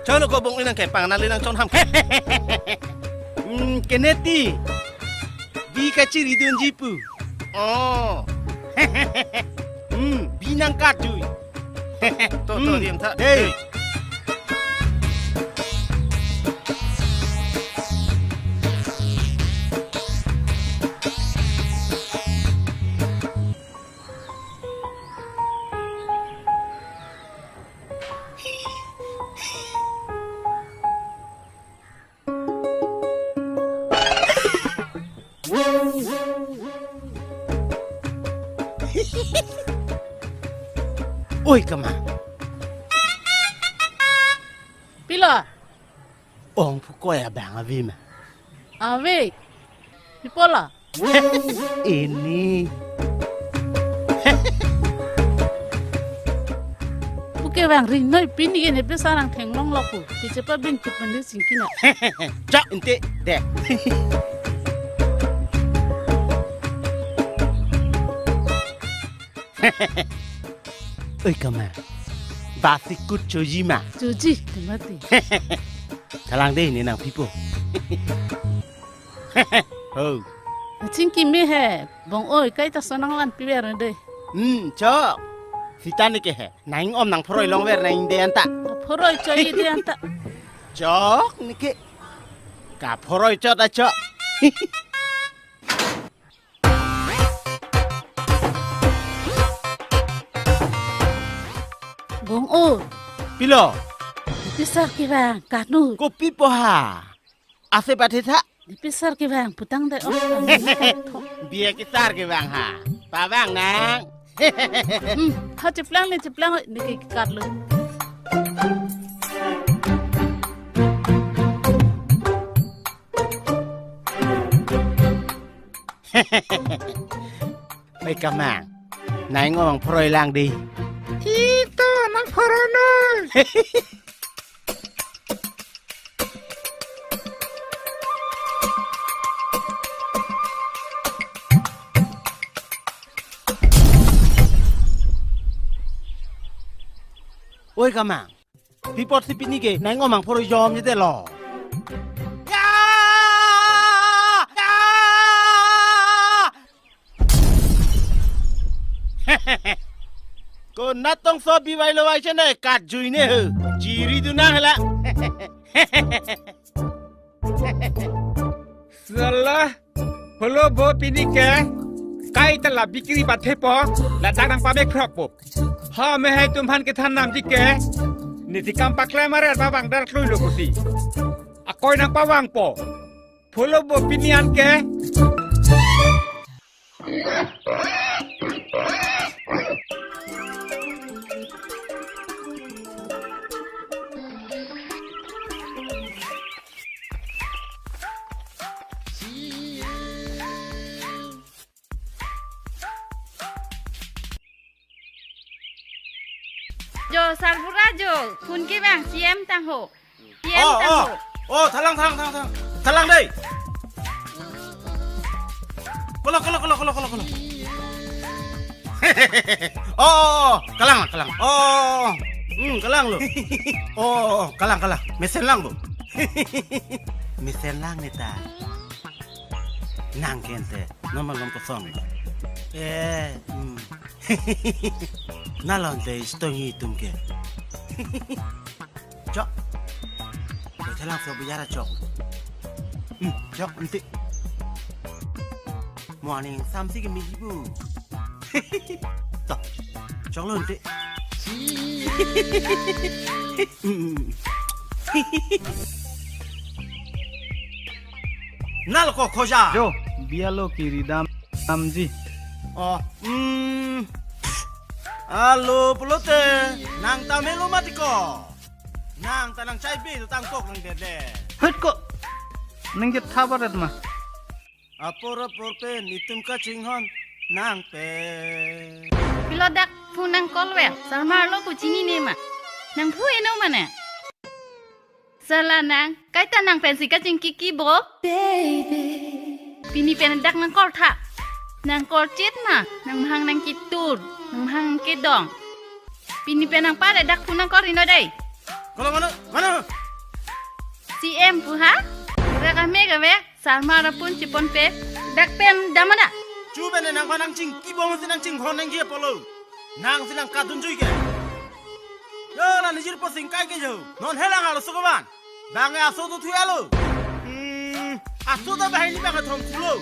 Jangan kau bong inang kepang nali nang con ham. Keneti. Bi kacir idun jipu. Oh. Binang kadu. Tuh diam tak. Hey. Oi kama. Pila. Ong pukoi abang avim. Ave. Pipola. Ini. Buke bang ring noi pini ini besarang tenglong laku. Kecepat bin kupandi singkina. Cak ente dek. Oi kama. Basikut chojima. Cuci mati. Kalang deh ni nang pipo. Oh. Cingki me he. Bong oi kai ta sonang lan piber de. Cok. Sita ni ke he. Naing om nang peroi long ver naing de anta. Poroi coy de anta. Cok ni ke. Ka peroi cok ta cok. Bong oi. Pilo. Pisar ki bang kanu. Ko pipo ha. Ase bateta. Pisar ki bang putang de. Biar kisar ke bang ha. Pa bang nang. Ha ceplang ni kat lu. Oi kamang. Naing om peroi lang di. Kita nang paranon. Oi kamang. Pipot si pini ke naing om peroi jom je de lo. Ko natong so bi vai lo vai chane kat jui ne hu jiri du na hala Salah. Holo bo pini ke. Kai tala bikri bathe po. La dang pa be krop po. Ha me hai tum han ke than nam ji ke. Ni ti kam pakle mare ba bang dar klui lo kusi. Akoi nang pawang po. Holo bo pinian ke. Jo salpura jo kun ki bang siam tang ho. Siam tang ho. Oh, thalang dei. Kolo. Oh, kalang. Oh. Kalang lo. Oh, kalang. Mesen lang bo. Mesen lang ni ta. Nang kente, nomor lom kosong. Nalon te stongi tumke. Cok. Jalan ke bicara cok. Cok nanti. Morning samsi ke mijibu. Tok. Cok lo nanti. Nal ko khoja. Jo, bialo kiri damji. Oh, Halo, pelote. Nang tamelo matiko. Nang tanang chai bi tu tang kok nang dede. Hut ko. Nangge thabarat ma. Apora porpe nitum ka chinghon nang pe. Pilo dak fu nang kolwel. Salmar lo ku chini ne ma. Nang fu eno mana. Sala nang kai ta nang pensi ka ching kiki bo. Baby. Pini pen dak nang kol tha. Nang kol chit ma. Nang mahang nang kitur. Nang mahang ke dong. pini penang pada dak punang korino dai. Kalau mana? CM puha, mereka mega ve, Salma rapun cipon pe, dak pen damana. Cuba nang panang cing kibong sinang cing honeng dia polo. Nang sinang katun cuy ke. Yo la nijir po singkai ke jo. Non helang alo sukaban. Bangai aso tu tu alo. Aso ta bahini bangai thom tulo.